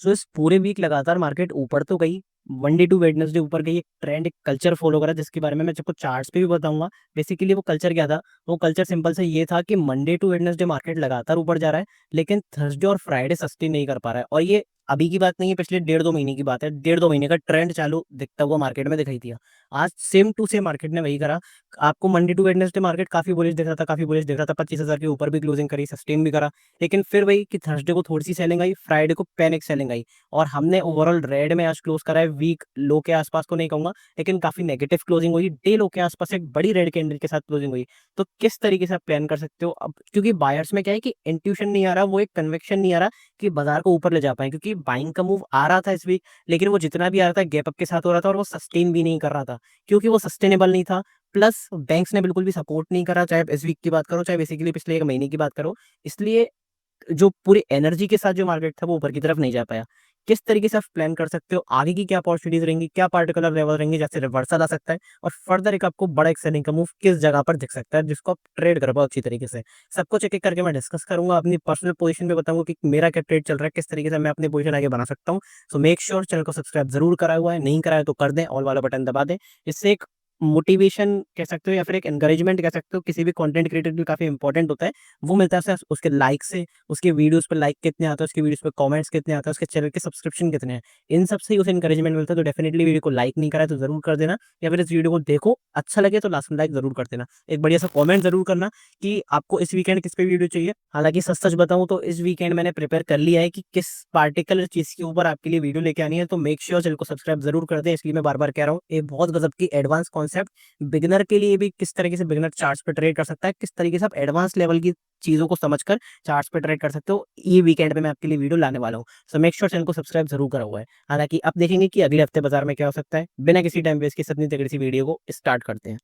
सो इस पूरे वीक लगातार मार्केट ऊपर तो गई, मंडे टू वेडनेसडे ऊपर गई, एक ट्रेंड, एक कल्चर फॉलो करा जिसके बारे में मैं आपको चार्ट्स पे भी बताऊंगा। बेसिकली वो कल्चर क्या था? वो कल्चर सिंपल से ये था कि मंडे टू वेडनेसडे मार्केट लगातार ऊपर जा रहा है, लेकिन थर्सडे और फ्राइडे सस्टेन नहीं कर पा रहा है। और ये अभी की बात नहीं है, पिछले 1.5-2 महीने की बात है। 1.5-2 महीने का ट्रेंड चालू दिखता हुआ मार्केट में दिखाई दिया। आज सेम टू सेम मार्केट ने वही करा। आपको मंडे टू वेडनेसडे मार्केट काफी बुलिश दिख रहा था, काफी बुलिश दिख रहा था, 25,000 के ऊपर भी क्लोजिंग करी, सस्टेन भी करा। लेकिन फिर वही कि थर्सडे को थोड़ी सी सेलिंग आई, फ्राइडे को पैनिक सेलिंग आई, और हमने ओवरऑल रेड में आज क्लोज करा है। वीक लो के आसपास तो नहीं कहूंगा, लेकिन काफी नेगेटिव क्लोजिंग हुई। डे लो के आसपास एक बड़ी रेड कैंडल के साथ क्लोजिंग हुई। तो किस तरीके से आप प्लान कर सकते हो अब? क्योंकि बायर्स में क्या है कि इंट्यूशन नहीं आ रहा, वो एक कन्विक्शन नहीं आ रहा कि बाजार को ऊपर ले जा पाए, क्योंकि बाइंग का मूव आ रहा था इस वीक, लेकिन वो जितना भी आ रहा था गैप अप के साथ हो रहा था, और वो सस्टेन भी नहीं कर रहा था, क्योंकि वो सस्टेनेबल नहीं था। प्लस बैंक्स ने बिल्कुल भी सपोर्ट नहीं करा, चाहे इस वीक की बात करो, चाहे बेसिकली पिछले 1 महीने की बात करो। इसलिए जो पूरी एनर्जी के साथ जो मार्केट था वो ऊपर की तरफ नहीं जा पाया। किस तरीके से आप प्लान कर सकते हो आगे की क्या अपॉर्चुनिटीज रहेंगी, क्या पार्टिकुलर लेवल रहेंगे जैसे रिवर्सल आ सकता है, और फर्दर एक आपको बड़ा एक सेलिंग का मूव किस जगह पर दिख सकता है जिसको आप ट्रेड कर पाओ अच्छी तरीके से? सब कुछ एक एक करके मैं डिस्कस करूंगा, अपनी पर्सनल पोजीशन पे बताऊंगा कि मेरा क्या ट्रेड चल रहा है, किस तरीके से मैं अपनी पोजीशन आगे बना सकता हूँ। सो मेक श्योर चैनल को सब्सक्राइब जरूर करा हुआ है, नहीं करा है तो कर दें, ऑल वाला बटन दबा दें। इससे एक मोटिवेशन कह सकते हो या फिर एक एनकरेजमेंट कह सकते हो, किसी भी कंटेंट क्रिएटर के लिए काफी इंपॉर्टेंट होता है। वो मिलता है उसके लाइक से, उसके वीडियोस पे लाइक कितने आते हैं, उसके वीडियोस पे कमेंट्स कितने आते हैं, उसके चैनल के सब्सक्रिप्शन कितने हैं। इन सब से ही उसे एनकरेजमेंट मिलता है। तो डेफिनेटली वीडियो को लाइक नहीं करा है तो जरूर कर देना, या फिर इस वीडियो को देखो, अच्छा लगे तो लास्ट में लाइक जरूर कर देना। एक बढ़िया सा कमेंट जरूर करना कि आपको इस वीकेंड किस पे वीडियो चाहिए। हालांकि सच सच बताऊं तो इस वीकेंड मैंने प्रिपेयर कर लिया है कि किस पार्टिकुलर चीज के ऊपर आपके लिए वीडियो लेके आनी है। तो मेक श्योर चैनल को सब्सक्राइब जरूर कर दें, इसलिए मैं बार बार कह रहा हूँ। ये बहुत गजब की एडवांस कॉन्सेप्ट, बिगिनर के लिए भी किस तरीके से बिगिनर चार्ट्स पे ट्रेड कर सकता है, किस तरीके से आप एडवांस लेवल की चीजों को समझकर चार्ट्स पे ट्रेड कर सकते हो, ये वीकेंड पे मैं आपके लिए वीडियो लाने वाला हूँ। सो मेक श्योर चैनल को सब्सक्राइब जरूर करा हुआ है। हालांकि अब देखेंगे कि अगले हफ्ते बाजार में क्या हो सकता है। बिना किसी टाइम वेस्ट के अपनी तगड़ी सी वीडियो को स्टार्ट करते हैं।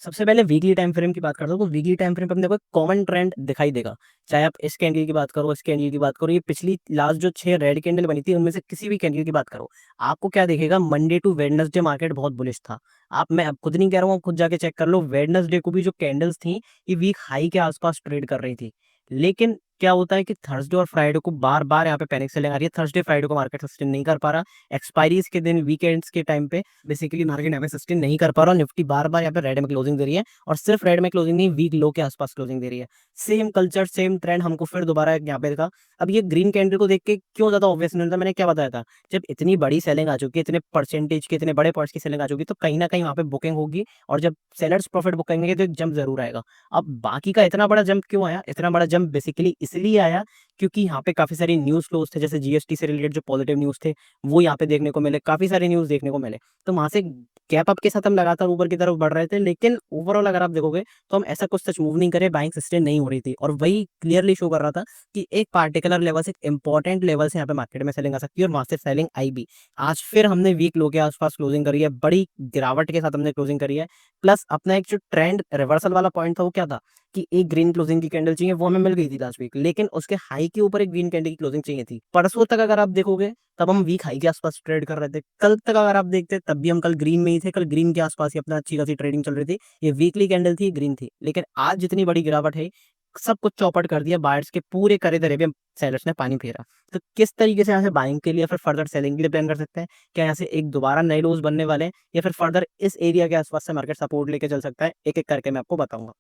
सबसे पहले वीकली टाइम फ्रेम की बात करता हूँ, तो वीकली टाइम फ्रेम पे अपने को एक कॉमन ट्रेंड दिखाई देगा। चाहे आप इस कैंडल की बात करो, इस कैंडल की बात करो, ये पिछली लास्ट जो 6 रेड कैंडल बनी थी उनमें से किसी भी कैंडल की बात करो, आपको क्या दिखेगा? मंडे टू वेडनेसडे मार्केट बहुत बुलिश था। आप, मैं अब खुद नहीं कह रहा हूँ, आप खुद जाके चेक कर लो। वेडनेसडे को भी जो कैंडल्स थी ये वीक हाई के आसपास ट्रेड कर रही थी। लेकिन क्या होता है कि थर्सडे और फ्राइडे को बार बार यहाँ पे पैनिक सेलिंग आ रही है। थर्सडे फ्राइडे को मार्केट सस्टेन नहीं कर पा रहा, एक्सपायरीज के दिन, वीकेंड्स के टाइम पे बेसिकली मार्केट यहाँ पे सस्टेन नहीं कर पा रहा। निफ्टी बार बार यहाँ पे रेड में क्लोजिंग दे रही है, और सिर्फ रेड में क्लोजिंग नहीं, वीक लो के आसपास क्लोजिंग दे रही है। सेम कल्चर, सेम ट्रेंड हमको फिर दोबारा यहाँ पे देखा। अब ये ग्रीन कैंडल को देख के क्यों ज्यादा ऑब्वियस नहीं होता? मैंने क्या बताया था, जब इतनी बड़ी सेलिंग आ चुकी है, इतने परसेंटेज की, इतने बड़े पॉइंट्स की सेलिंग आ चुकी है, तो कहीं ना कहीं वहाँ पे बुकिंग होगी, और जब सेलर्स प्रॉफिट बुक करेंगे तो एक जंप जरूर आएगा। अब बाकी का इतना बड़ा जंप क्यों आया? इतना बड़ा जंप बेसिकली इसलिए आया क्योंकि यहाँ पे काफी सारी न्यूज फ्लोज थे, जैसे जीएसटी से रिलेटेड जो पॉजिटिव न्यूज थे वो यहाँ पे देखने को मिले, काफी सारे न्यूज देखने को मिले। तो वहां से गैप अप के साथ हम लगातार ऊपर की तरफ बढ़ रहे थे, लेकिन ओवरऑल अगर आप देखोगे तो हम ऐसा कुछ सच मूव नहीं करे, बाइंग सस्टेन नहीं हो रही थी, और वही क्लियरली शो कर रहा था कि एक पार्टिकुलर लेवल से, एक इंपॉर्टेंट लेवल से यहाँ पे मार्केट में सेलिंग आ सकती है, और वहां से सेलिंग आई भी। आज फिर हमने वीक लो के आसपास क्लोजिंग करी है, बड़ी गिरावट के साथ हमने क्लोजिंग करी है। प्लस अपना एक जो ट्रेंड रिवर्सल वाला पॉइंट था वो क्या था कि एक ग्रीन क्लोजिंग की कैंडल चाहिए, वो हमें मिल गई थी लास्ट वीक, लेकिन उसके हाई के ऊपर एक ग्रीन कैंडल की क्लोजिंग चाहिए थी। परसों तक अगर आप देखोगे तब हम वीक हाई के आसपास ट्रेड कर रहे थे। कल तक अगर आप देखते तब भी हम कल ग्रीन में ही थे, कल ग्रीन के आसपास ही अपना अच्छी खासी ट्रेडिंग चल रही थी। ये वीकली कैंडल थी, ग्रीन थी, लेकिन आज जितनी बड़ी गिरावट है, सब कुछ चौपट कर दिया, बायर्स के पूरे करे धरे पे सेलर्स ने पानी फेरा। तो किस तरीके से यहाँ से बाइंग के लिए, फिर फर्दर सेलिंग के लिए प्लान कर सकते हैं? क्या यहाँ से एक दोबारा नए लोज बनने वाले हैं, या फिर फर्दर इस एरिया के आसपास से मार्केट सपोर्ट लेके चल सकता है? एक एक करके मैं आपको बताऊंगा।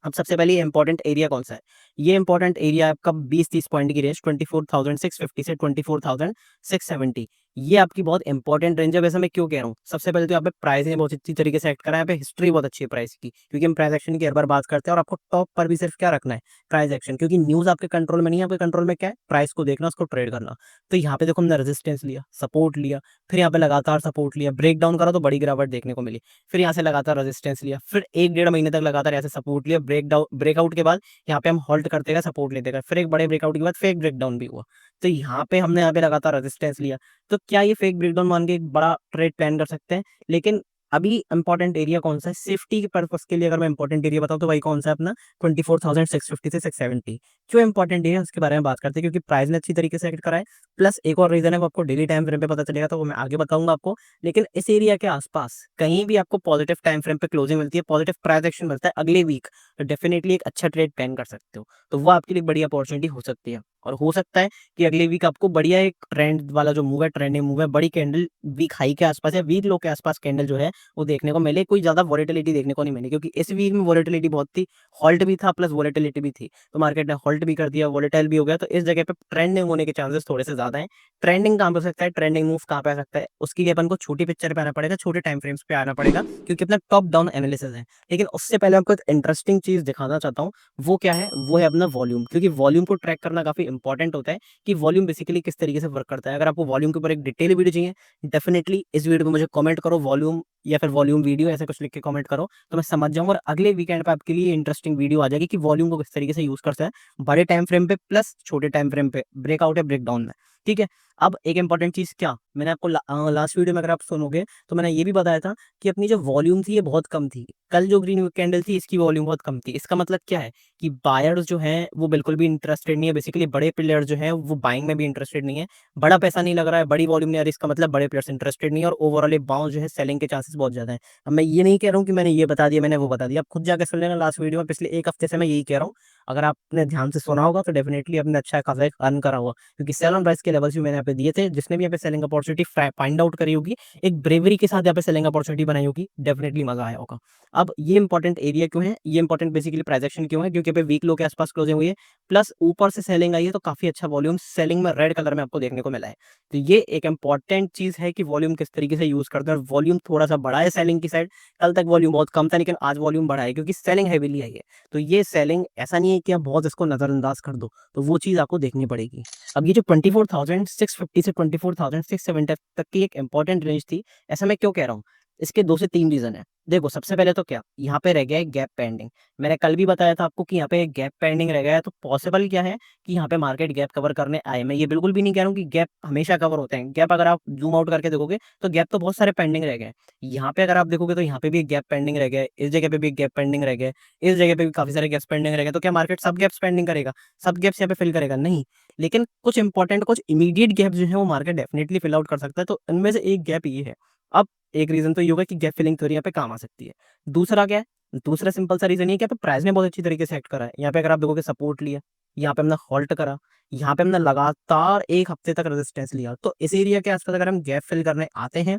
अब सबसे पहले ये इंपॉर्टेंट एरिया कौन सा है? ये इंपॉर्टेंट एरिया आपका 20-30 पॉइंट की रेंज, 24,650 से 24,670, ये आपकी बहुत इंपॉर्टेंट रेंज है। वैसे मैं क्यों कह रहा हूँ, सबसे पहले तो यहाँ पे प्राइसिंग बहुत अच्छी तरीके से एक्ट करा है, यहाँ पे हिस्ट्री बहुत अच्छी है प्राइस की, क्योंकि हम प्राइस एक्शन की हर बार बात करते हैं, और आपको टॉप पर भी सिर्फ क्या रखना है? प्राइस एक्शन, क्योंकि न्यूज आपके कंट्रोल में नहीं है, आपके कंट्रोल में क्या है? प्राइस को देखना, उसको ट्रेड करना। तो यहाँ पे देखो हमने रेजिस्टेंस लिया, सपोर्ट लिया, फिर यहाँ पे लगातार सपोर्ट लिया, ब्रेक डाउन करा तो बड़ी गिरावट देखने को मिली, फिर यहाँ से लगातार रेजिस्टेंस लिया, फिर 1-1.5 महीने तक लगातार यहाँ से सपोर्ट लिया, ब्रेकआउट के बाद यहाँ पे हम होल्ड करते गए, सपोर्ट लेते गए, फिर एक बड़े ब्रेकआउट के बाद फेक ब्रेकडाउन भी हुआ। तो यहाँ पे हमने यहाँ पे लगातार रेजिस्टेंस लिया। तो क्या ये फेक ब्रेकडाउन मान के एक बड़ा ट्रेड प्लान कर सकते हैं? लेकिन अभी इंपॉर्टेंट एरिया कौन सा है सेफ्टी के पर्पस के लिए, अगर मैं इंपॉर्टेंट एरिया बताऊं तो भाई कौन सा है अपना 24,650 से 670। क्यों इंपॉर्टेंट एरिया उसके बारे में बात करते हैं, क्योंकि प्राइस ने अच्छी तरीके से एक्ट करा है। प्लस एक और रीजन है, वो आपको डेली टाइम फ्रेम पे पता चलेगा, तो वो मैं आगे बताऊंगा आपको। लेकिन इस एरिया के आसपास कहीं भी आपको पॉजिटिव टाइम फ्रेम पे क्लोजिंग मिलती है, पॉजिटिव प्राइस एक्शन मिलता है अगले वीक, तो डेफिनेटली एक अच्छा ट्रेड प्लान कर सकते हो। तो वो आपके लिए बड़ी अपॉर्चुनिटी हो सकती है। और हो सकता है कि अगले वीक आपको बढ़िया एक ट्रेंड वाला जो मूव है, ट्रेंडिंग मूव है, बड़ी कैंडल वीक हाई के आसपास या वीक लो के आसपास कैंडल जो है वो देखने को मिले। कोई ज्यादा वॉलेटिलिटी देखने को नहीं मिली, क्योंकि इस वीक में वॉलेटिलिटी बहुत थी, हॉल्ट भी था प्लस वॉलेटिलिटी भी थी। तो मार्केट ने हॉल्ट भी कर दिया, वॉलेटाइल भी हो गया, तो इस जगह पे ट्रेंडिंग होने के चांसेस थोड़े से ज्यादा है। ट्रेंडिंग कहाँ पे हो सकता है, ट्रेंडिंग मूव कहाँ पे आ सकता है, उसके लिए अपन को छोटी पिक्चर पे आना पड़ेगा, छोटे टाइम फ्रेम्स पे आना पड़ेगा, क्योंकि अपना टॉप डाउन एनालिसिस है। लेकिन उससे पहले आपको एक इंटरेस्टिंग चीज दिखाना चाहता हूँ। वो क्या है, वो है अपना वॉल्यूम, क्योंकि वॉल्यूम को ट्रैक करना काफी इंपॉर्टेंट होता है कि वॉल्यूम बेसिकली किस तरीके से वर्क करता है। अगर आपको वॉल्यूम के ऊपर एक डिटेल वीडियो चाहिए, डेफिनेटली इस वीडियो में मुझे कमेंट करो वॉल्यूम या फिर वॉल्यूम वीडियो, ऐसा कुछ लिख के कमेंट करो, तो मैं समझ जाऊंगा। और अगले वीकेंड पे आपके लिए इंटरेस्टिंग वीडियो आ जाएगी कि वॉल्यूम को किस तरीके से यूज करते हैं बड़े टाइम फ्रेम पे प्लस छोटे टाइम फ्रेम पे, ब्रेकआउट या ब्रेकडाउन में। ठीक है। अब एक इंपॉर्टेंट चीज क्या, मैंने आपको लास्ट वीडियो में अगर आप सुनोगे तो मैंने ये भी बताया था कि अपनी जो वॉल्यूम थी ये बहुत कम थी। कल जो ग्रीन कैंडल थी इसकी वॉल्यूम बहुत कम थी। इसका मतलब क्या है कि बायर्स जो हैं वो बिल्कुल भी इंटरेस्टेड नहीं है, बेसिकली बड़े प्लेयर्स जो हैं वो बाइंग में भी इंटरेस्टेड नहीं है। बड़ा पैसा नहीं लग रहा है, बड़ी वॉल्यूम नहीं आ रही, इसका मतलब बड़े प्लेयर्स इंटरेस्टेड नहीं है, और ओवरऑल ये बाउंस जो है सेलिंग के चांसेस बहुत ज्यादा है। अब मैं ये नहीं कह रहा हूँ कि मैंने ये बता दिया, मैंने वो बता दिया, आप खुद जाकर सुन लेना लास्ट वीडियो में, पिछले एक हफ्ते से मैं यही कह रहा हूँ। अगर आपने ध्यान से सुना होगा तो डेफिनेटली आपने अच्छा खासा अर्न करा होगा, क्योंकि सेल ऑन प्राइस के लेवल्स भी मैंने यहाँ पे दिए थे। जिसने भी यहाँ पे सेलिंग अपॉर्चुनिटी फाइंड आउट करी होगी, एक ब्रेवरी के साथ यहाँ पे सेलिंग अपॉर्चुनिटी बनाई होगी, डेफिनेटली मजा आया होगा। अब ये इंपॉर्टेंट एरिया क्यों है, ये इंपॉर्टेंट बेसिकली प्राइजेक्शन क्यों है, क्योंकि पे वीक लो के आसपास क्लोजिंग हुई है, प्लस ऊपर से सेलिंग आई है, तो काफी अच्छा वॉल्यूम सेलिंग में रेड कलर में आपको देखने को मिला है। तो ये एक इंपॉर्टेंट चीज है कि वॉल्यूम किस तरीके से यूज करते हैं, और वॉल्यूम थोड़ा सा बड़ा है सेलिंग की साइड। कल तक वॉल्यूम बहुत कम था, लेकिन आज वॉल्यूम बढ़ा है, क्योंकि सेलिंग हैवीली आई है। तो ये सेलिंग ऐसा नहीं है कि आप बहुत इसको नजरअंदाज कर दो, तो वो चीज आपको देखनी पड़ेगी। अब ये जो 24,650 से 24,670 तक की एक इंपॉर्टेंट रेंज थी, ऐसा मैं क्यों कह रहा हूँ, इसके 2 से 3 रीजन है। देखो, सबसे पहले तो क्या, यहाँ पे रह गया है गैप पेंडिंग। मैंने कल भी बताया था आपको कि यहाँ पे गैप पेंडिंग रह गया है, तो पॉसिबल क्या है कि यहाँ पे मार्केट गैप कवर करने आए। मैं ये बिल्कुल भी नहीं कह रहा हूँ कि गैप हमेशा कवर होते हैं, गैप अगर आप जूम आउट करके देखोगे तो गैप तो बहुत सारे पेंडिंग रह गए। यहाँ पे अगर आप देखोगे तो यहाँ पे भी एक गैप पेंडिंग रह गया है, इस जगह पे भी एक गैप पेंडिंग रह गया है, इस जगह पे भी काफी सारे गैप्स पेंडिंग रह गए। तो क्या मार्केट सब गैप्स पेंडिंग करेगा, सब गैप्स यहाँ पे फिल करेगा? नहीं। लेकिन कुछ इंपॉर्टेंट, कुछ इमीडिएट गैप जो है वो मार्केट डेफिनेटली फिल आउट कर सकता है, तो इनमें से एक गैप ये है। अब एक रीजन तो ये होगा कि गैप फिलिंग थ्योरी यहाँ पे काम आ सकती है। दूसरा क्या है, दूसरा सिंपल सा रीजन ये है कि यहाँ पे प्राइस ने बहुत अच्छी तरीके से एक्ट करा है। यहाँ पे अगर आप देखोगे सपोर्ट लिया, यहाँ पे हमने हॉल्ट करा, यहाँ पे हमने लगातार एक हफ्ते तक रेजिस्टेंस लिया। तो इस एरिया के आसपास अगर हम गैप फिल करने आते हैं,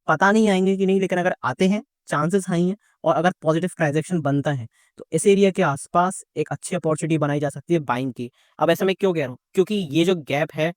पता नहीं आएंगे कि नहीं, लेकिन अगर आते हैं चांसेस हाई हैं। और अगर पॉजिटिव ट्रांजेक्शन बनता है तो इस एरिया के आसपास एक अच्छी अपॉर्चुनिटी बनाई जा सकती है बाइंग की। अब ऐसा मैं क्यों कह रहा हूँ, क्योंकि ये जो गैप है,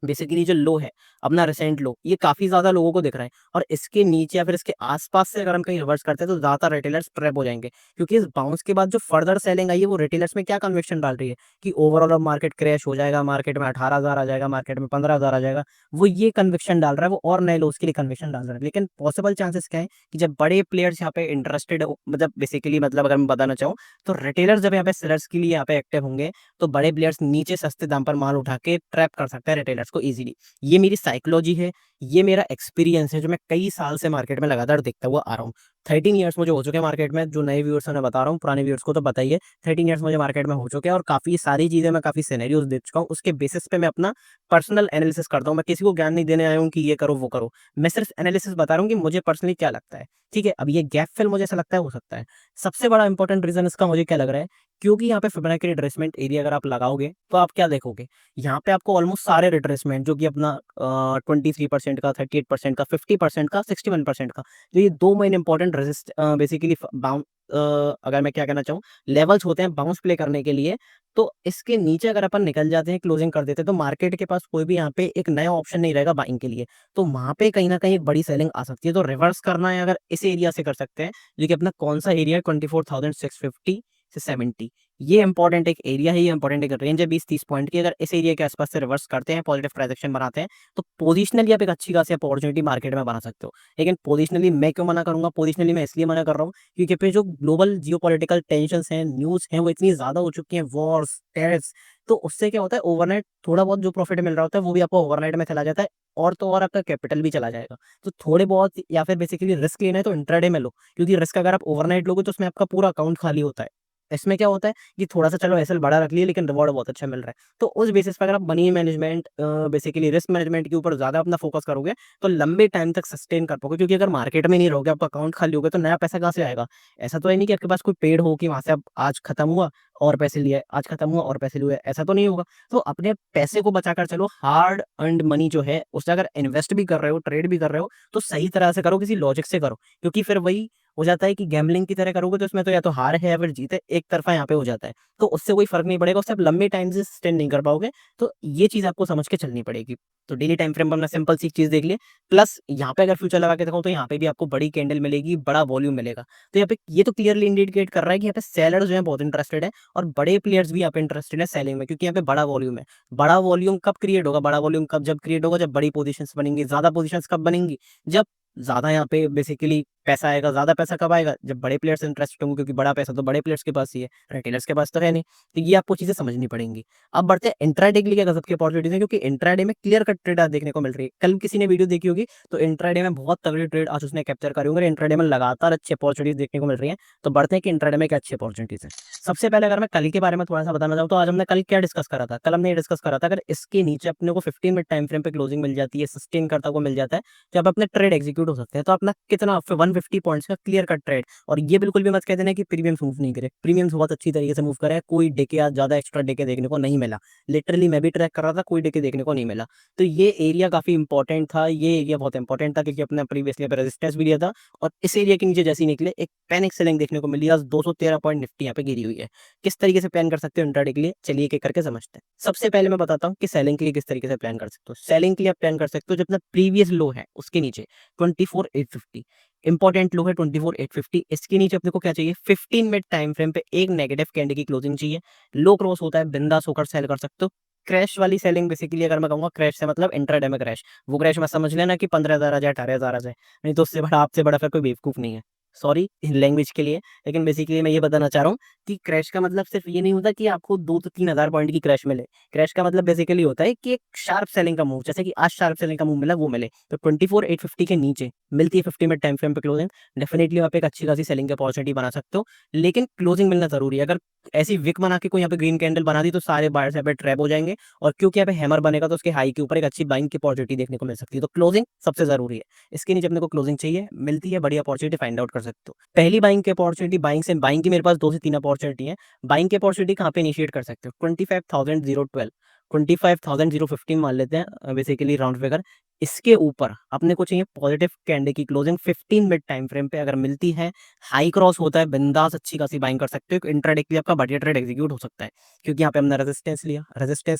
बेसिकली जो लो है अपना रिसेंट लो, ये काफी ज्यादा लोगों को दिख रहा है। और इसके नीचे या फिर इसके आसपास से अगर हम कहीं रिवर्स करते हैं तो ज्यादातर रिटेलर्स ट्रैप हो जाएंगे, क्योंकि इस बाउंस के बाद जो फर्दर सेलिंग आई है वो रिटेलर्स में क्या कन्विक्शन डाल रही है कि ओवरऑल अब मार्केट क्रैश हो जाएगा, मार्केट में 18,000 आ जाएगा, मार्केट में 15,000 आ जाएगा। वो ये कन्विक्शन डाल रहा है, वो और नए लोग के लिए कन्विक्शन डाल रहा है। लेकिन पॉसिबल चांसेस क्या है कि जब बड़े प्लेयर्स यहाँ पे इंटरेस्टेड हो, मतलब बेसिकली, मतलब अगर मैं बताना चाहूँ तो रिटेलर्स जब यहाँ पे सेलर्स के लिए यहाँ पे एक्टिव होंगे, तो बड़े प्लेयर्स नीचे सस्ते दाम पर माल उठा के ट्रैप कर सकते हैं रिटेलर्स को इजीली। ये मेरी साइकोलॉजी है, ये मेरा एक्सपीरियंस है, जो मैं कई साल से मार्केट में लगातार देखता हुआ आ रहा हूँ। 13 ईयर्स मुझे हो चुके हैं मार्केट में, जो नए व्यूअर्स मैं बता रहा हूँ, पुराने व्यूअर्स को तो बताइए। 13 ईयर्स मुझे मार्केट में हो चुके हैं, और काफी सारी चीजें मैं काफी सिनेरियोज देख चुका हूँ। उसके बेसिस पे मैं अपना पर्सनल एनालिसिस करता हूँ। मैं किसी को ज्ञान नहीं देने आया हूँ कि ये करो वो करो, मैं सिर्फ एनालिसिस बता रहा हूँ कि मुझे पर्सनली क्या लगता है। ठीक है। अब ये गैप फिल मुझे ऐसा लगता है हो सकता है। सबसे बड़ा इंपॉर्टेंट रीजन इसका मुझे क्या लग रहा है, क्योंकि यहाँ पे फिबोनाची रिट्रेसमेंट एरिया अगर आप लगाओगे तो आप क्या देखोगे, यहाँ पे आपको ऑलमोस्ट सारे रिट्रेसमेंट जो कि अपना 23% का, 38% का, 50% का, 61% का, तो ये दो main important resist basically bounce, अगर मैं क्या कहना चाहूँ, लेवल्स होते हैं बाउंस प्ले करने के लिए। तो इसके नीचे अगर अपन निकल जाते हैं, क्लोजिंग कर देते हैं, तो मार्केट के पास कोई भी यहाँ पे एक नया ऑप्शन नहीं रहेगा बाइंग के लिए। तो वहां पे कहीं ना कहीं एक बड़ी सेलिंग आ सकती है। तो रिवर्स करना है अगर इस एरिया से कर सकते हैं, जो कि अपना कौन सा एरिया है, 24,650 से 70। ये इंपॉर्टेंट एक एरिया है, ये इंपॉर्टेंट एक रेंज है 20-30 पॉइंट की। अगर इस एरिया के आसपास से रिवर्स करते हैं, पॉजिटिव ट्रांजैक्शन बनाते हैं, तो पोजिशनली आप एक अच्छी खासी अपॉर्चुनिटी मार्केट में बना सकते हो। लेकिन पोजिशनली मैं क्यों मना करूंगा? पोजिशनली मैं इसलिए मना कर रहा हूँ क्योंकि पे जो ग्लोबल जियोपॉलिटिकल टेंशंस हैं, न्यूज़ हैं, वो इतनी ज़्यादा हो चुकी हैं, वॉर्स, टेरर्स, तो उससे क्या होता है, ओवरनाइट थोड़ा बहुत जो प्रॉफिट मिल रहा होता है, वो भी आपको ओवरनाइट में चला जाता है, और तो और आपका कैपिटल भी चला जाएगा। तो थोड़े बहुत या फिर बेसिकली रिस्क लेना है तो इंट्राडे में लो, क्योंकि रिस्क अगर आप ओवरनाइट लोगे तो उसमें आपका पूरा अकाउंट खाली होता है। इसमें क्या होता है कि थोड़ा-सा चलो एसएल बड़ा रख लिए लेकिन रिवॉर्ड बहुत अच्छा मिल रहा है। तो उस बेसिस पे अगर आप money management basically risk management के ऊपर ज़्यादा अपना फोकस करोगे, तो लंबे टाइम तक सस्टेन कर पाओगे, क्योंकि अगर मार्केट में नहीं रहोगे, आपका अकाउंट खाली होगा, तो नया पैसा कहाँ से आएगा? ऐसा तो है नहीं कि आपके पास कोई पेड़ हो कि वहाँ से आप आज खत्म हुआ और पैसे लिए, आज खत्म हुआ और पैसे लिए, ऐसा तो नहीं होगा। तो अपने पैसे को बचाकर चलो, हार्ड अर्न्ड मनी जो है, उससे अगर इन्वेस्ट भी कर रहे हो, ट्रेड भी कर रहे हो, तो सही तरह से करो, किसी लॉजिक से करो। क्योंकि फिर वही हो जाता है कि गैम्बलिंग की तरह करोगे तो इसमें तो या तो हार है या फिर जीत है, एक तरफा यहाँ पे हो जाता है। तो उससे कोई फ़र्क नहीं पड़ेगा, उससे आप लंबे टाइम से सस्टेन नहीं कर पाओगे। तो ये चीज़ आपको समझ के चलनी पड़ेगी। तो डेली टाइम फ्रेम पर हमने सिंपल सी एक चीज़ देख ली, प्लस यहाँ पे अगर फ्यूचर लगा के दिखाऊँ तो यहाँ पे भी आपको बड़ी कैंडल मिलेगी, बड़ा वॉल्यूम मिलेगा। तो यहाँ पे ये तो क्लियरली इंडिकेट कर रहा है कि यहाँ पे सेलर जो है बहुत इंटरेस्टेड है, और बड़े प्लेयर्स भी यहाँ पे इंटरेस्टेड है सेलिंग में, क्योंकि यहाँ पे बड़ा वॉल्यूम है। बड़ा वॉल्यूम कब क्रिएट होगा? बड़ा वॉल्यूम कब जब क्रिएट होगा? जब बड़ी पोजीशंस बनेंगी। ज़्यादा पोजीशंस कब बनेंगी? जब ज़्यादा यहाँ पे बेसिकली पैसा आएगा। ज़्यादा पैसा कब आएगा? जब बड़े प्लेयर्स इंटरेस्टेड होंगे, क्योंकि बड़ा पैसा तो बड़े प्लेयर्स के पास ही है, रिटेलर्स के पास तो है नहीं। तो ये आपको चीज़ें समझनी पड़ेंगी। अब बढ़ते हैं इंट्राडे के लिए, क्या गज़ब की अपॉर्चुनिटीज़ है, क्योंकि इंट्राडे में क्लियर कट ट्रेड आज देखने को मिल रही है। कल किसी ने वीडियो देखी होगी, तो इंट्राडे में बहुत तगड़ी ट्रेड आज उसने कैप्चर करी होंगी, और इंट्राडे में लगातार अच्छी अपॉर्चुनिटीज़ देखने को मिल रही हैं। तो बढ़ते हैं कि इंट्राडे में क्या अच्छी अपॉर्चुनिटीज़ हैं। सबसे पहले अगर मैं कल के बारे में थोड़ा-सा बताना चाहूँ, तो आज हमने कल क्या डिस्कस करा था? कल हमने ये डिस्कस करा था, अगर इसके नीचे अपने को 15 मिनट टाइम फ्रेम पे क्लोजिंग मिल जाती है, सस्टेन करता हुआ मिल जाता है, जब अपने ट्रेड एग्जीक्यूट हो सकते हैं। तो अपना कितना 150 पॉइंट्स का क्लियर कट ट्रेड, और ये बिल्कुल भी मत कह देना कि प्रीमियम्स मूव नहीं करे। प्रीमियम्स बहुत अच्छी तरीके से मूव करे हैं, कोई डे के आज ज़्यादा एक्स्ट्रा डे के देखने को नहीं मिला। लिटरली मैं भी ट्रैक कर रहा था, कोई डे के देखने को नहीं मिला। तो ये एरिया काफ़ी इंपॉर्टेंट था, ये एरिया बहुत इंपॉर्टेंट था, क्योंकि अपने प्रीवियसली यहाँ पे रेजिस्टेंस भी लिया था, और इस एरिया के नीचे जैसे ही निकले, एक पैनिक सेलिंग देखने को मिली। आज 213 पॉइंट निफ्टी यहाँ पे गिरी हुई है। किस तरीके से प्लान कर सकते हो इंट्राडे के लिए? चलिए एक-एक करके समझते हैं। सबसे पहले मैं बताता हूँ कि सेलिंग के लिए किस तरीके से प्लान कर सकते हो। सेलिंग के लिए आप प्लान कर सकते हो जो अपना प्रीवियस लो है उसके नीचे 24,850, इंपॉर्टेंट लो है 24,850। इसके नीचे अपने को क्या चाहिए? 15 मिनट टाइम फ्रेम पे एक नेगेटिव कैंडल की क्लोजिंग चाहिए। लो क्रॉस होता है, बिंदास होकर सेल कर सकते हो। क्रैश वाली सेलिंग बेसिकली, अगर मैं कहूँगा क्रैश से मतलब इंट्राडे में क्रैश, वो क्रैश मत समझ लेना कि 15,000 आ जाए, 18,000 आ जाए। नहीं तो उससे बड़ा, आपसे बड़ा फिर कोई बेवकूफ नहीं है। सॉरी लैंग्वेज के लिए, लेकिन बेसिकली मैं ये बताना चाह रहा हूँ कि क्रैश का मतलब सिर्फ ये नहीं होता कि आपको 2 तो 3,000 पॉइंट की क्रैश मिले। क्रैश का मतलब बेसिकली होता है कि एक शार्प सेलिंग का मूव, जैसे कि आज शार्प सेलिंग का मूव मिला, वो मिले। तो 24,850 के नीचे मिलती है 50 मिनट टाइम फ्रेम पे क्लोजिंग, डेफिनिटली वहाँ पे एक अच्छी खासी सेलिंग की अपॉर्चुनिटी बना सकते हो। लेकिन क्लोजिंग मिलना ज़रूरी है। अगर ऐसी विक बना के कोई यहाँ पे ग्रीन कैंडल बना दी, तो सारे बायर्स यहाँ पे ट्रैप हो जाएँगे, और क्योंकि यहाँ पे हैमर बनेगा तो उसके हाई के ऊपर एक अच्छी बाइंग की अपॉर्चुनिटी देखने को मिल सकती है। तो क्लोजिंग सबसे ज़रूरी है। इसके नीचे अपने को क्लोजिंग चाहिए, मिलती है, बड़ी अपॉर्चुनिटी फाइंड आउट कर सकते हो। पहली बाइंग की अपॉर्चुनिटी, बाइंग की मेरे पास 2 से 3 अपॉर्चुनिटी है। बाइंग की अपॉर्चुनिटी कहाँ पे इनिशिएट कर सकते हो? 25,012, 25,015 मान लेते हैं बेसिकली राउंड फिगर। इसके ऊपर अपने को चाहिए पॉजिटिव कैंडल की क्लोजिंग 15 मिनट टाइम फ्रेम पे अगर मिलती है, हाई क्रॉस होता है, बिंदास अच्छी खासी बाइंग कर सकते हो। इंट्राडे के लिए आपका बढ़िया ट्रेड एग्जीक्यूट हो सकता है, क्योंकि यहाँ पे हमने रेजिस्टेंस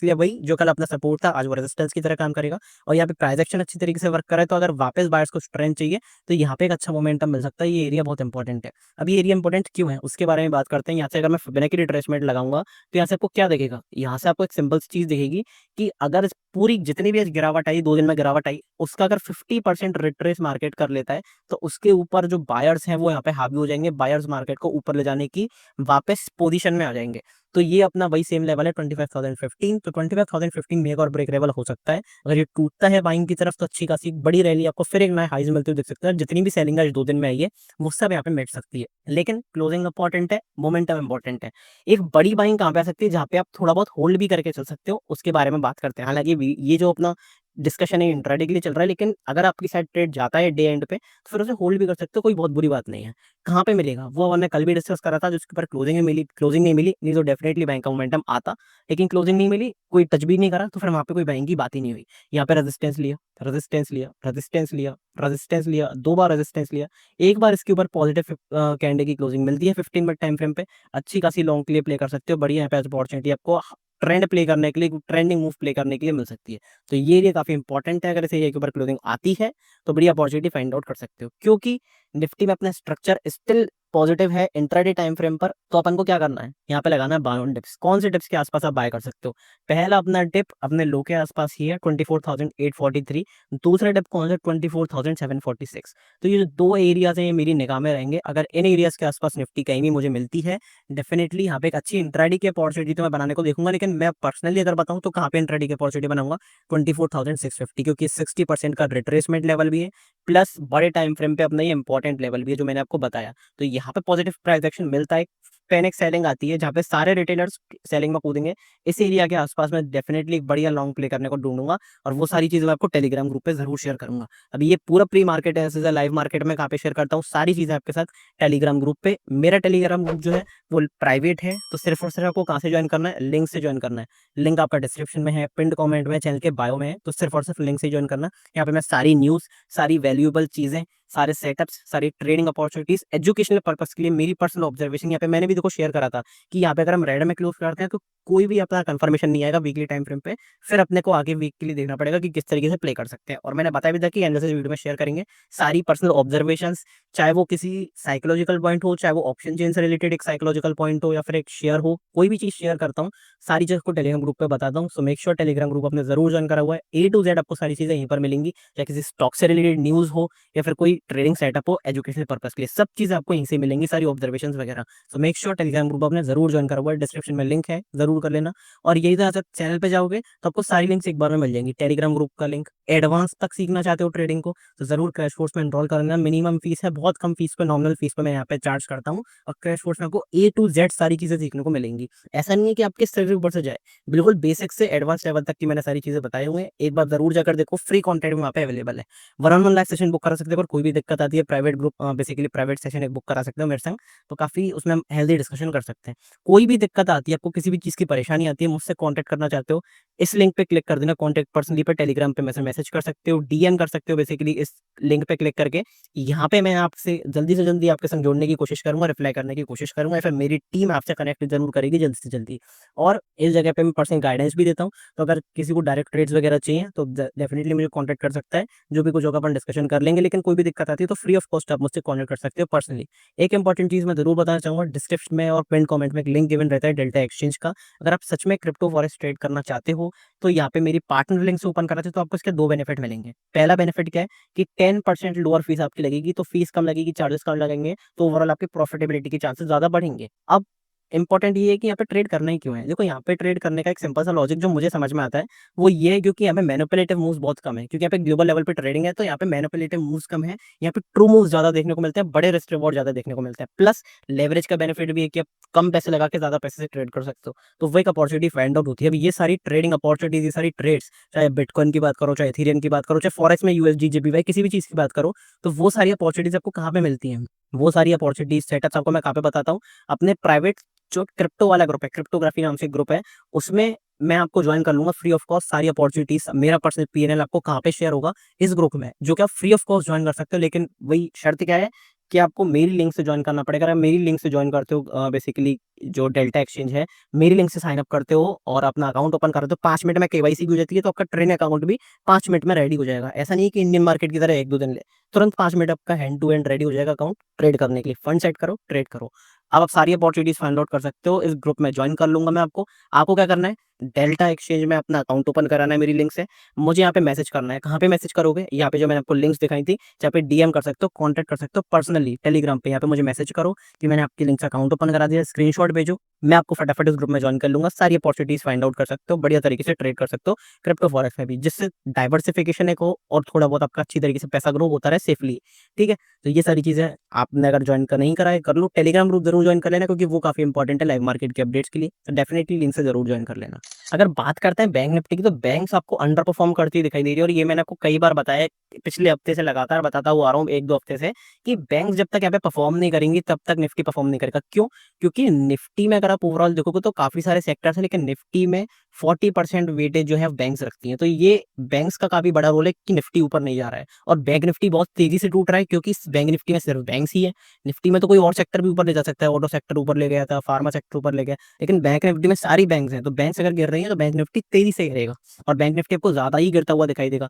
लिया वही जो कल अपना सपोर्ट था, आज वो रेजिस्टेंस की तरह काम करेगा, और यहाँ पे प्राइस एक्शन अच्छी तरीके से वर्क करे। तो अगर वापस बायर्स को स्ट्रेंथ चाहिए, तो यहाँ पे एक अच्छा मोमेंटम मिल सकता है। ये एरिया बहुत इंपॉर्टेंट है। अब ये एरिया इंपॉर्टेंट क्यों है उसके बारे में बात करते हैं। यहाँ से अगर मैं फिबोनाची रिट्रेसमेंट लगाऊंगा, तो यहाँ से आपको क्या दिखेगा? यहाँ से आपको एक सिंपल सी चीज दिखेगी कि अगर पूरी जितनी भी आज गिरावट आई, 2 दिन में गिरावट आई, उसका अगर 50% रिट्रेस मार्केट कर लेता है, तो उसके ऊपर जो बायर्स हैं वो यहाँ पे हावी हो जाएंगे, बायर्स मार्केट को ऊपर ले जाने की वापस पोजीशन में आ जाएंगे। तो ये अपना वही सेम लेवल है 25,015। तो 25,015 मेक और ब्रेक लेवल हो सकता है। अगर ये टूटता है बाइंग की तरफ, तो अच्छी खासी बड़ी रैली आपको फिर एक नया हाइज मिलते हुए दिख सकता है। जितनी भी सेलिंग आज 2 दिन में आई है, वो सब यहाँ पे मिट सकती है। लेकिन क्लोजिंग इंपॉर्टेंट है, मोमेंटम इंपॉर्टेंट है। एक बड़ी बाइंग कहाँ पे आ सकती है? जहाँ पे आप थोड़ा बहुत होल्ड भी करके चल सकते हो, उसके बारे में बात करते हैं। हालांकि ये जो अपना डिस्कशन है इंट्राडे के लिए चल रहा है, लेकिन अगर आपकी साइड ट्रेड जाता है डे एंड पे, तो फिर उसे होल्ड भी कर सकते हो, कोई बहुत बुरी बात नहीं है। कहाँ पे मिलेगा वो हमने कल भी डिस्कस करा था, जिसके ऊपर क्लोजिंग में मिली, क्लोजिंग नहीं मिली, नहीं तो डेफिनेटली बैंक का मोमेंटम आता। लेकिन क्लोजिंग नहीं मिली, कोई टच भी नहीं करा, तो फिर वहाँ पे कोई बाइंग की बात ही नहीं हुई। यहाँ पे रेजिस्टेंस लिया, रेजिस्टेंस लिया, रेजिस्टेंस लिया, रेजिस्टेंस लिया, 2 बार रेजिस्टेंस लिया, एक बार इसके ऊपर पॉजिटिव कैंडल की क्लोजिंग मिलती है 15 मिनट टाइम फ्रेम पे, अच्छी खासी लॉन्ग के लिए प्ले कर सकते हो। बढ़िया यहाँ पे अपॉर्चुनिटी आपको ट्रेंड प्ले करने के लिए, ट्रेंडिंग मूव प्ले करने के लिए मिल सकती है। तो ये एरिया काफ़ी इंपॉर्टेंट है। अगर इस एरिया के ऊपर क्लोजिंग आती है, तो बड़ी अपॉर्चुनिटी फाइंड आउट कर सकते हो, क्योंकि निफ्टी में अपना स्ट्रक्चर स्टिल पॉजिटिव है इंट्राडे टाइम फ्रेम पर, तो अपन को क्या करना है, यहाँ पे लगाना है बाय ऑन डिप्स। कौन से डिप्स के आसपास आप बाय कर सकते हो? पहला अपना डिप अपने लो के आसपास ही है 24,843। दूसरा डिप कौन सा? 24,746। तो ये जो दो एरियाज हैं ये मेरी निगाह में रहेंगे। अगर इन एरियाज के आसपास निफ्टी कहीं भी मुझे मिलती है, डेफिनेटली यहाँ पे एक अच्छी इंट्राडे की अपॉर्चुनिटी तो मैं बनाने को देखूंगा। लेकिन मैं पर्सनली अगर बताऊँ तो कहाँ पे इंट्राडे की अपॉर्चुनिटी बनाऊंगा? 24,650, क्योंकि 60% का रिट्रेसमेंट लेवल भी है, प्लस बड़े टाइम फ्रेम पे अपना ये इंपॉर्टेंट लेवल भी है जो मैंने आपको बताया। तो यहाँ पे पॉजिटिव प्राइस एक्शन मिलता है, 10x सेलिंग आती है जहाँ पे सारे रिटेलर्स सेलिंग में कूदेंगे। इस एरिया के आसपास मैं डेफिनेटली एक बढ़िया लॉन्ग प्ले करने को ढूंढूंगा, और वो सारी चीजें मैं आपको टेलीग्राम ग्रुप पे जरूर शेयर करूंगा। अभी ये पूरा प्री मार्केट है, ऐसे लाइव मार्केट में कहाँ पे शेयर करता हूँ सारी चीजें आपके साथ टेलीग्राम ग्रुप पे। मेरा टेलीग्राम ग्रुप जो है वो प्राइवेट है, तो सिर्फ और सिर्फ आपको कहाँ से ज्वाइन करना है? लिंक से ज्वाइन करना है। लिंक आपका डिस्क्रिप्शन में है, पिंड कमेंट में, चैनल के बायो में है, तो सिर्फ और सिर्फ लिंक से ज्वाइन करना। यहाँ पे मैं सारी न्यूज़, सारी वैल्यूएबल चीज़ें, सारे सेटअप्स, सारी ट्रेडिंग अपॉर्चुनिटीज, एजुकेशनल पर्पस के लिए मेरी पर्सनल ऑब्जर्वेशन यहाँ पे मैंने भी देखो शेयर करा था कि यहाँ पे अगर हम रेड में क्लोज करते हैं तो कोई भी अपना कंफर्मेशन नहीं आएगा वीकली टाइम फ्रेम पे, फिर अपने को आगे वीक के लिए देखना पड़ेगा कि किस तरीके से प्ले कर सकते हैं। और मैंने बताया भी था कि एनालिसिस वीडियो में शेयर करेंगे सारी पर्सनल ऑब्जर्वेशंस, चाहे वो किसी साइकोलॉजिकल पॉइंट हो, चाहे वो ऑप्शन चेन से रिलेटेड एक साइकोलॉजिकल पॉइंट हो, या फिर एक शेयर हो, कोई भी चीज शेयर करता हूँ, सारी चीज को टेलीग्राम ग्रुप पे बताता हूँ। So make sure Telegram group आपने जरूर ज्वाइन करा हुआ है। ए टू जेड आपको सारी चीजें यहीं पर मिलेंगी, चाहे किसी स्टॉक से रिलेटेड न्यूज हो या फिर कोई ट्रेडिंग सेटअप हो, एजुकेशनल पर्पस के लिए सब चीजें आपको यहीं से मिलेंगी, सारी ऑब्जर्वेशंस वगैरह। So make sure Telegram group आपने जरूर ज्वाइन करा हुआ है, डिस्क्रिप्शन में लिंक है, जरूर कर लेना। और यही तरह से चैनल पे जाओगे तो आपको सारी लिंक्स एक बार में मिल जाएंगी। टेलीग्राम ग्रुप का लिंक, एडवांस तक सीखना चाहते हो ट्रेडिंग को तो जरूर क्रैश कोर्स में एनरोल कर लेना। मिनिमम फीस है, बहुत कम फीस पे, नॉमिनल फीस पे मैं यहाँ पे चार्ज करता हूँ, और क्रैश कोर्स में आपको ए टू जेड सारी चीजें सीखने को मिलेंगी। ऐसा नहीं है कि आपके सिर ऊपर से जाए, बिल्कुल बेसिक से एडवांस लेवल तक की मैंने सारी चीजें बताई हुई हैं। एक बार जरूर जाकर देखो, फ्री कंटेंट वहाँ पे अवेलेबल है। 1-on-1 लाइव सेशन बुक करा सकते हो, अगर कोई भी दिक्कत आती है private group, basically private session एक बुक करा सकते हो मेरे संग, तो काफी उसमें हम हेल्दी डिस्कशन कर सकते हैं। कोई भी दिक्कत आती है, आपको किसी भी चीज की परेशानी आती है, मुझसे कॉन्टेक्ट करना चाहते हो, इस लिंक पे क्लिक कर देना, कॉन्टेक्ट पर्सनली पे टेलीग्राम पे मैसेज कर सकते हो, डीएम कर सकते हो, बेसिकली इस लिंक पे क्लिक करके। यहाँ पे मैं आपसे जल्दी से जल्दी आपके संग जोड़ने की कोशिश करूंगा, रिप्लाई करने की कोशिश करूंगा, या फिर मेरी टीम आपसे कनेक्ट जरूर करेगी जल्दी से जल्दी। और इस जगह पे मैं पर्सनल गाइडेंस भी देता हूँ, तो अगर किसी को डायरेक्ट ट्रेड्स वगैरह चाहिए तो डेफिनेटली मुझे कॉन्टैक्ट कर सकता है। जो भी कुछ होगा अपन डिस्कशन कर लेंगे, लेकिन कोई भी दिक्कत आती है तो फ्री ऑफ कॉस्ट आप मुझसे कॉन्टैक्ट कर सकते हो पर्सनली। एक इंपॉर्टेंट चीज मैं जरूर बताना चाहूंगा, डिस्क्रिप्शन में और पिन कमेंट में एक लिंक गिवन रहता है डेल्टा एक्सचेंज का। अगर आप सच में क्रिप्टो फॉरेक्स ट्रेड करना चाहते हो तो यहाँ पे मेरी पार्टनर लिंक से ओपन कराते हो तो आपको इसके दो बेनिफिट मिलेंगे। पहला बेनिफिट क्या है कि 10% लोअर फीस आपकी लगेगी, तो फीस कम लगेगी, चार्जेस कम लगेंगे, तो ओवरऑल आपकी प्रॉफिटेबिलिटी के चांसेस ज्यादा बढ़ेंगे। अब इंपॉर्टेंट ये है कि यहाँ पे ट्रेड करना ही क्यों है? देखो, यहाँ पे ट्रेड करने का एक सिंपल सा लॉजिक जो मुझे समझ में आता है वो ये है, क्योंकि यहाँ पे मैनिपुलेटिव मूव्स बहुत कम है, क्योंकि यहाँ पे ग्लोबल लेवल पे ट्रेडिंग है, तो यहाँ पे मैनिपुलेटिव मूव्स कम है, यहाँ पे ट्रू मूव्स ज्यादा देखने को मिलते हैं, बड़े रिस्क रिवॉर्ड ज्यादा देखने को मिलते हैं, प्लस लेवरेज का बेनिफिट भी है कि आप कम पैसे लगा के ज्यादा पैसे से ट्रेड कर सकते हो, तो वो एक अपॉर्चुनिटी फाइंड आउट होती है। अब ये सारी ट्रेडिंग अपॉर्चुनिटीज, ये सारी ट्रेड्स, चाहे बिटकॉइन की बात करो, चाहे इथेरियम की बात करो, चाहे फॉरेक्स में यूएसडी जेपीवाई किसी भी चीज की बात करो, तो वो सारी अपॉर्चुनिटीज आपको कहाँ पे मिलती हैं? वो सारी अपॉर्चुनिटीज सेटअप्स आपको मैं कहाँ पे बताता हूँ? अपने प्राइवेट जो क्रिप्टो वाला ग्रुप है, क्रिप्टोग्राफी नाम से ग्रुप है, उसमें मैं आपको ज्वाइन कर लूंगा फ्री ऑफ कॉस्ट। सारी अपॉर्चुनिटीज, मेरा पर्सनल पीएनएल आपको कहाँ पे शेयर होगा? इस ग्रुप में, जो कि आप फ्री ऑफ कॉस्ट ज्वाइन कर सकते हो। लेकिन वही शर्त क्या है कि आपको मेरी लिंक से ज्वाइन करना पड़ेगा। अगर मेरी लिंक से ज्वाइन करते हो, बेसिकली जो डेल्टा एक्सचेंज है, मेरी लिंक से साइन अप करते हो और अपना अकाउंट ओपन करते हो, 5 मिनट में केवाईसी भी हो जाती है, तो आपका ट्रेडिंग अकाउंट भी 5 मिनट में रेडी हो जाएगा। ऐसा नहीं कि इंडियन मार्केट की तरह 1-2 दिन ले, तुरंत 5 मिनट आपका हैंड टू हैंड रेडी हो जाएगा अकाउंट ट्रेड करने के लिए। फंड सेट करो, ट्रेड करो। अब आप सारी अपॉर्चुनिटीज फाइंड आउट कर सकते हो, इस ग्रुप में ज्वाइन कर लूंगा मैं आपको। आपको क्या करना है? डेल्टा एक्सचेंज में अपना अकाउंट ओपन कराना है मेरी लिंक से, मुझे यहाँ पे मैसेज करना है। कहाँ पे मैसेज करोगे? यहाँ पे जो मैंने आपको लिंक्स दिखाई थी, जहाँ पे डीएम कर सकते हो, कॉन्टैक्ट कर सकते हो पर्सनली टेलीग्राम पे। यहाँ पे मुझे मैसेज करो कि मैंने आपकी लिंक से अकाउंट ओपन करा दिया, स्क्रीनशॉट भेजो, मैं आपको फटाफट इस ग्रुप में ज्वाइन कर लूंगा। सारी अपॉर्चुनिटीज फाइंड आउट कर सकते हो, बढ़िया तरीके से ट्रेड कर सकते हो क्रिप्टो फॉरेक्स में भी, जिससे डाइवर्सिफिकेशन एक हो और थोड़ा बहुत आपका अच्छी तरीके से पैसा ग्रो होता रहे सेफली। ठीक है, तो ये सारी चीजें आपने अगर ज्वाइन कर नहीं करा है, कर लो। टेलीग्राम ग्रुप जरूर ज्वाइन कर लेना, क्योंकि वो काफी इंपॉर्टेंट है लाइव मार्केट के अपडेट्स के लिए, तो डेफिनेटली लिंक से जरूर ज्वाइन कर लेना। अगर बात करते हैं बैंक निफ्टी की, तो बैंक्स आपको अंडर परफॉर्म करती दिखाई दे रही है, और ये मैंने आपको कई बार बताया, पिछले हफ्ते से लगातार बताता हुआ आ रहा हूँ, 1-2 हफ्ते से, कि बैंक जब तक यहाँ पे परफॉर्म नहीं करेंगी तब तक निफ्टी परफॉर्म नहीं करेगा। क्यों? क्योंकि निफ्टी में अगर आप ओवरऑल देखोगे तो काफी सारे सेक्टर्स हैं, लेकिन निफ्टी में 40% वेटेज जो है बैंक्स रखती हैं, तो ये बैंक्स का काफी बड़ा रोल है कि निफ्टी ऊपर नहीं जा रहा है। और बैंक निफ्टी बहुत तेजी से टूट रहा है, क्योंकि बैंक निफ्टी में सिर्फ बैंक्स ही है। निफ्टी में तो कोई और सेक्टर भी ऊपर ले जा सकता है, ऑटो सेक्टर ऊपर ले गया था, फार्मा सेक्टर ऊपर ले गया, लेकिन बैंक निफ्टी में सारी बैंक्स हैं, तो बैंक्स अगर गिर रही है तो बैंक निफ्टी तेजी से गिरेगा और बैंक निफ्टी आपको ज्यादा ही गिरता हुआ दिखाई देगा।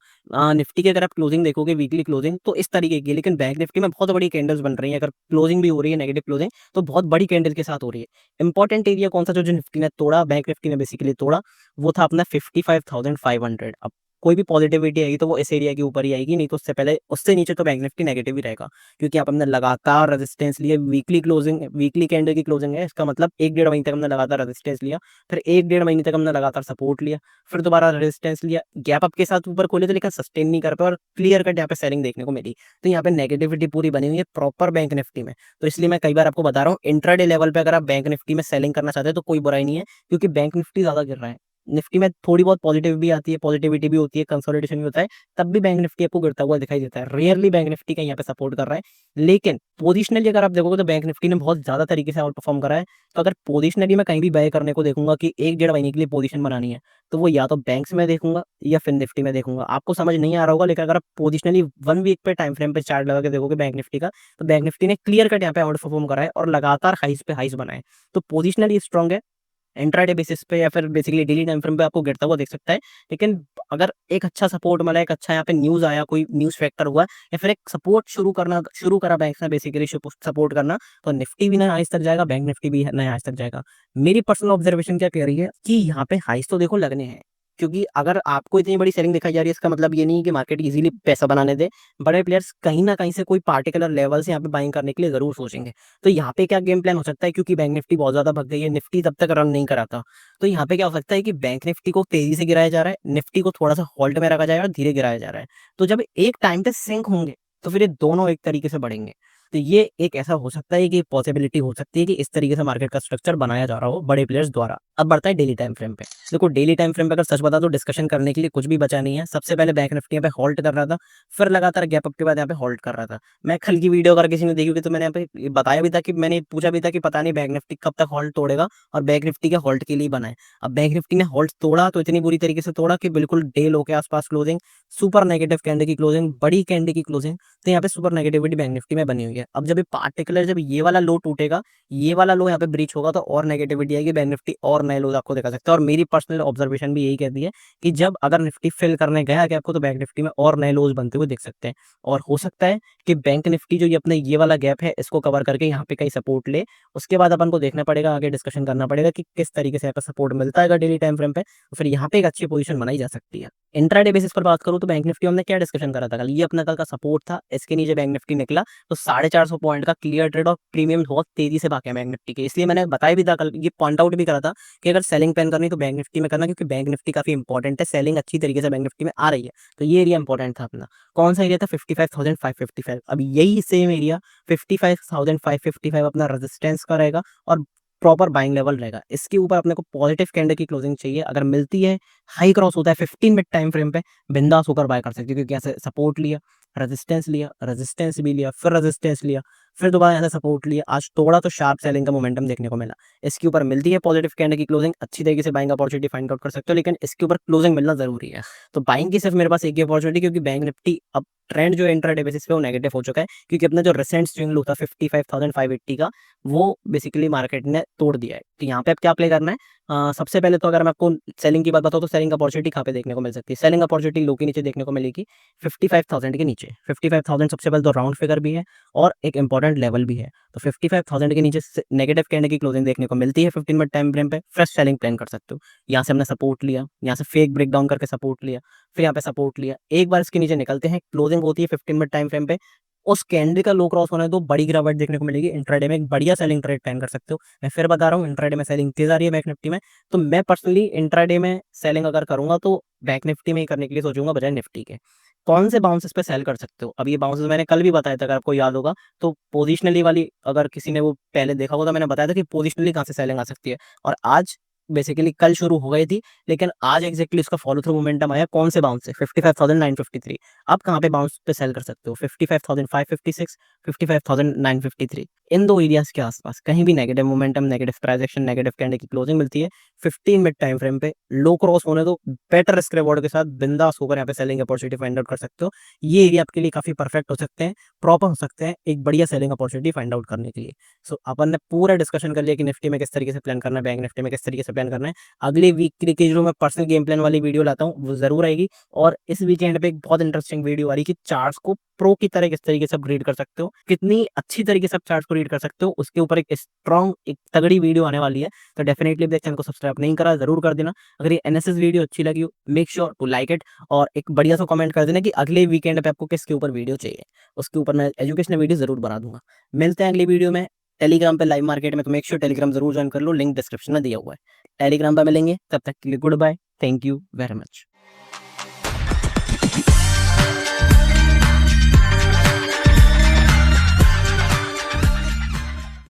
निफ्टी की अगर आप क्लोजिंग देखोगे वीकली क्लोजिंग तो इस तरीके की, लेकिन बैंक निफ्टी में बहुत बड़ी कैंडल्स बन रही है। अगर क्लोजिंग भी हो रही है नेगेटिव क्लोजिंग तो बहुत बड़ी कैंडल के साथ हो रही है। इंपॉर्टेंट एरिया कौन सा जो निफ्टी ने तोड़ा, बैंक निफ्टी ने बेसिकली तोड़ा, वो था अपना 55,500। अब कोई भी पॉजिटिविटी आएगी तो वो इस एरिया के ऊपर ही आएगी, नहीं तो उससे पहले उससे नीचे तो बैंक निफ्टी नेगेटिव ही रहेगा। क्योंकि आप हमने लगातार रेजिस्टेंस लिए, वीकली क्लोजिंग, वीकली कैंडल की क्लोजिंग है, इसका मतलब 1 डेढ़ महीने तक हमने लगातार रेजिस्टेंस लिया, फिर 1 डेढ़ महीने तक हमने लगातार सपोर्ट लिया, फिर दोबारा रेजिस्टेंस लिया, गैप अप के साथ ऊपर खोले थे लेकिन सस्टेन नहीं कर पाए और क्लियर कट यहाँ पे सेलिंग देखने को मिली। तो यहाँ पे नेगेटिविटी पूरी बनी हुई है प्रॉपर बैंक निफ्टी में। तो इसलिए मैं कई बार आपको बता रहा हूँ, इंट्राडे लेवल पे अगर आप बैंक निफ्टी में सेलिंग करना चाहते हैं तो कोई बुराई नहीं है, क्योंकि बैंक निफ्टी ज्यादा गिर रहा है। निफ्टी में थोड़ी बहुत पॉजिटिव भी आती है, पॉजिटिविटी भी होती है, कंसोलिडेशन भी होता है, तब भी बैंक निफ्टी आपको गिरता हुआ दिखाई देता है। रेयरली बैंक निफ्टी का यहाँ पे सपोर्ट कर रहा है, लेकिन पोजिशनली अगर आप देखोगे तो बैंक निफ्टी ने बहुत ज्यादा तरीके से आउट परफॉर्म करा है। तो अगर पोजिशनली मैं कहीं भी बाय करने को देखूंगा कि 1 डेढ़ महीने के लिए पोजीशन बनानी है, तो वो या तो बैंक्स में देखूंगा या फिर निफ्टी में देखूंगा। आपको समझ नहीं आ रहा होगा, लेकिन अगर आप पोजिशनली 1 वीक पे टाइम फ्रेम पे चार्ट लगा के देखोगे बैंक निफ्टी का, तो बैंक निफ्टी ने क्लियर कट यहाँ पे आउट परफॉर्म करा है और लगातार हाइस पे हाइस बनाए। तो पोजिशनली स्ट्रॉन्ग है, इंट्राडे बेसिस पे या फिर बेसिकली डेली टाइम फ्रेम पे आपको गिरता हुआ देख सकता है। लेकिन अगर एक अच्छा सपोर्ट मिला, एक अच्छा यहाँ पे न्यूज आया, कोई न्यूज फैक्टर हुआ, या फिर एक सपोर्ट शुरू करा बैंक ने बेसिकली सपोर्ट करना, तो निफ्टी भी नया हाइस तक जाएगा, बैंक निफ्टी भी नया हाइस तक जाएगा। मेरी पर्सनल ऑब्जर्वेशन क्या कह रही है कि यहाँ पे हाइस तो देखो लगने हैं, क्योंकि अगर आपको इतनी बड़ी सेलिंग दिखाई जा रही है, इसका मतलब ये नहीं है कि मार्केट इजीली पैसा बनाने दे। बड़े प्लेयर्स कहीं ना कहीं से कोई पार्टिकुलर लेवल से यहाँ पे बाइंग करने के लिए जरूर सोचेंगे। तो यहाँ पे क्या गेम प्लान हो सकता है, क्योंकि बैंक निफ्टी बहुत ज्यादा भग गई है, निफ्टी तब तक रन नहीं कराता, तो यहाँ पे क्या हो सकता है कि बैंक निफ्टी को तेजी से गिराया जा रहा है, निफ्टी को थोड़ा सा होल्ड में रखा जाएगा और धीरे गिराया जा रहा है। तो जब एक टाइम पे सिंक होंगे तो फिर ये दोनों एक तरीके से बढ़ेंगे। तो ये एक ऐसा हो सकता है कि पॉसिबिलिटी हो सकती है कि इस तरीके से मार्केट का स्ट्रक्चर बनाया जा रहा हो बड़े प्लेयर्स द्वारा। अब बढ़ता है डेली टाइम फ्रेम पे। देखो डेली टाइम फ्रेम पे अगर सच बता तो डिस्कशन करने के लिए कुछ भी बचा नहीं है। सबसे पहले बैंक निफ्टी यहाँ पे होल्ड कर रहा था, फिर लगातार गैप अप के बाद यहाँ पे होल्ड कर रहा था। मैं कल की वीडियो अगर किसी ने देखी होगी तो मैंने यहाँ पे बताया भी था कि मैंने पूछा भी था कि पता नहीं बैंक निफ्टी कब तक होल्ड तोड़ेगा, और बैंक निफ्टी के होल्ड के लिए बना है। अब बैंक निफ्टी ने होल्ड तोड़ा तो इतनी बुरी तरीके से तोड़ा कि बिल्कुल डे लो के आसपास क्लोजिंग, सुपर नेगेटिव कैंडल की क्लोजिंग, बड़ी कैंडल की क्लोजिंग। तो यहाँ पे सुपर नेगेटिविटी बैंक निफ्टी में बनी हुई है। अब जब ये पार्टिकुलर जब ये वाला लो टूटेगा, ये वाला लो यहाँ पे ब्रीच होगा, तो और नेगेटिविटी आएगी, बैंक निफ्टी और नए लोग आपको दिखा सकता है। और मेरी पर्सनल ऑब्जर्वेशन भी यही कहती है कि जब अगर निफ्टी फिल करने गया कि आपको, तो बैंक निफ्टी में और नए लोज बनते हुए दिख सकते हैं। और हो सकता है कि बैंक निफ्टी जो ये अपने ये वाला गैप है इसको कवर करके यहाँ पे कहीं सपोर्ट ले। उसके बाद अपन को देखना पड़ेगा, आगे डिस्कशन करना पड़ेगा कि किस तरीके से यहाँ पे सपोर्ट मिलता है डेली टाइम फ्रेम पे, तो फिर यहाँ पे एक अच्छी पोजीशन बनाई जा सकती है। इंट्राडे बेसिस पर बात करूं तो बैंक निफ्टी हमने क्या डिस्कशन करा था कल, ये अपना कल का सपोर्ट था, इसके नीचे बैंक निफ्टी निकला तो 450 पॉइंट का क्लियर ट्रेड और प्रीमियम बहुत तेजी से भागे बैंक निफ्टी के। इसलिए मैंने बताया भी था कल, ये पॉइंट आउट भी करा था कि अगर सेलिंग प्लान करनी तो बैंक निफ्टी में करना, क्योंकि बैंक निफ्टी काफी इंपॉर्टेंट है, सेलिंग अच्छी तरीके से बैंक निफ्टी में आ रही है। तो ये एरिया इंपॉर्टेंट था अपना। कौन सा एरिया था? 55,555। अब यही सेम एरिया 55,555 अपना रेजिस्टेंस का रहेगा और प्रॉपर बाइंग लेवल रहेगा। इसके ऊपर अपने को पॉजिटिव कैंडल की क्लोजिंग चाहिए, अगर मिलती है, हाई क्रॉस होता है 15 मिनट टाइम फ्रेम पे, बिंदास होकर बाय कर सकते हो, क्योंकि ऐसे सपोर्ट लिया, रेजिस्टेंस लिया, रेजिस्टेंस भी लिया, फिर रेजिस्टेंस लिया, फिर दोबारा ऐसा सपोर्ट लिया, आज तोड़ा तो शार्प सेलिंग का मोमेंटम देखने को मिला। इसके ऊपर मिलती है पॉजिटिव कैंडल की क्लोजिंग, अच्छी तरीके से बाइंग अपॉर्चुनिटी फाइंड आउट कर सकते हो, लेकिन इसके ऊपर क्लोजिंग मिलना जरूरी है। तो बाइंग की सिर्फ मेरे पास एक ही अपॉर्चुनिटी, क्योंकि बैंक निफ्टी अब ट्रेंड जो इंट्राडे बेसिस पे वो नेगेटिव हो चुका है, क्योंकि अपना जो रिसेंट स्विंग लो था 55,580 का, वो बेसिकली मार्केट ने तोड़ दिया है। तो यहाँ पे अब क्या प्ले करना है, सबसे पहले तो अगर मैं आपको सेलिंग की बात बताऊँ तो सेलिंग अपॉर्चुनिटी कहाँ पे देखने को मिल सकती है? सेलिंग अपॉर्चुनिटी लो के नीचे देखने को मिलेगी 55,000 के नीचे। 55,000 सबसे पहले तो राउंड फिगर भी है और एक इंपॉर्टेंट लेवल भी है। तो 55,000 के नीचे नेगेटिव कैंडल की क्लोजिंग देखने को मिलती है 15 मिनट टाइम फ्रेम पे, फ्रेश सेलिंग प्लान कर सकते हो। यहाँ से हमने सपोर्ट लिया, यहाँ से फेक ब्रेकडाउन करके सपोर्ट लिया, फिर यहाँ पे सपोर्ट लिया, एक बार इसके नीचे निकलते हैं, क्लोजिंग होती है 15 मिनट टाइम फ्रेम पे, उस कैंडल का लो क्रॉस होने दो, बड़ी गिरावट देखने को मिलेगी, इंट्राडे में एक बढ़िया सेलिंग ट्रेड प्लान कर सकते हो। मैं फिर बता रहा हूँ, इंट्राडे में सेलिंग तेज आ रही है बैंक निफ्टी में, तो मैं पर्सनली इंट्राडे में सेलिंग अगर करूंगा तो बैंक निफ्टी में ही करने के लिए सोचूंगा बजाय निफ्टी के। कौन से बाउंसेस पे सेल कर सकते हो? अब ये बाउंसेस मैंने कल भी बताया था, अगर आपको याद होगा तो पोजिशनली वाली, अगर किसी ने वो पहले देखा होगा तो मैंने बताया था कि पोजिशनली कहाँ से सेलिंग आ सकती है। और आज बेसिकली कल शुरू हो गई थी, लेकिन आज एक्जैक्टली उसका फॉलो थ्रू मोमेंटम आया कौन से बाउंस से? 55,953। आप कहाँ पे बाउंस पे सेल कर सकते हो? 55,556, 55,953। इन 2 एरियाज़ के आस-पास कहीं भी negative momentum, negative price action, negative candle की क्लोजिंग मिलती है, 15 मिनट टाइम फ्रेम पे लो क्रॉस होने दो, बेटर रिस्क रिवॉर्ड के साथ बिंदास होकर यहाँ पे सेलिंग अपॉर्चुनिटी फाइंड आउट कर सकते हो। ये एरिया आपके लिए काफ़ी परफेक्ट हो सकते हैं, प्रॉपर हो सकते हैं एक बढ़िया सेलिंग अपॉर्चुनिटी फाइंड आउट करने के लिए। सो अपन ने पूरा डिस्कशन कर लिया कि निफ्टी में किस तरीके से प्लान करना है, बैंक निफ्टी में किस तरीके से प्लान करना है। अगले वीक की जो मैं पर्सनल गेम प्लान वाली वीडियो लाता हूँ, वो ज़रूर आएगी। और इस वीकेंड पे एक बहुत इंटरेस्टिंग वीडियो आ रही है कि चार्ट्स को प्रो की तरह किस तरीके से आप रीड कर सकते हो, कितनी अच्छी तरीके से आप चार्ट्स को रीड कर सकते हो, उसके ऊपर एक स्ट्रॉन्ग, एक तगड़ी वीडियो आने वाली है। तो डेफिनिटली मेरे चैनल को सब्सक्राइब नहीं करा, ज़रूर कर देना। अगर ये एनालिसिस वीडियो अच्छी लगी हो, make sure to like it और एक बढ़िया सा कमेंट कर देना कि अगले वीकेंड पे आपको किसके ऊपर वीडियो चाहिए। उसके ऊपर मैं एजुकेशनल वीडियो ज़रूर बना दूँगा। मिलते हैं अगली वीडियो में टेलीग्राम पे लाइव मार्केट में, तो मेक श्योर टेलीग्राम ज़रूर जॉइन कर लो, लिंक डिस्क्रिप्शन में दिया हुआ है। टेलीग्राम पे मिलेंगे, तब तक के लिए goodbye. Thank you very much.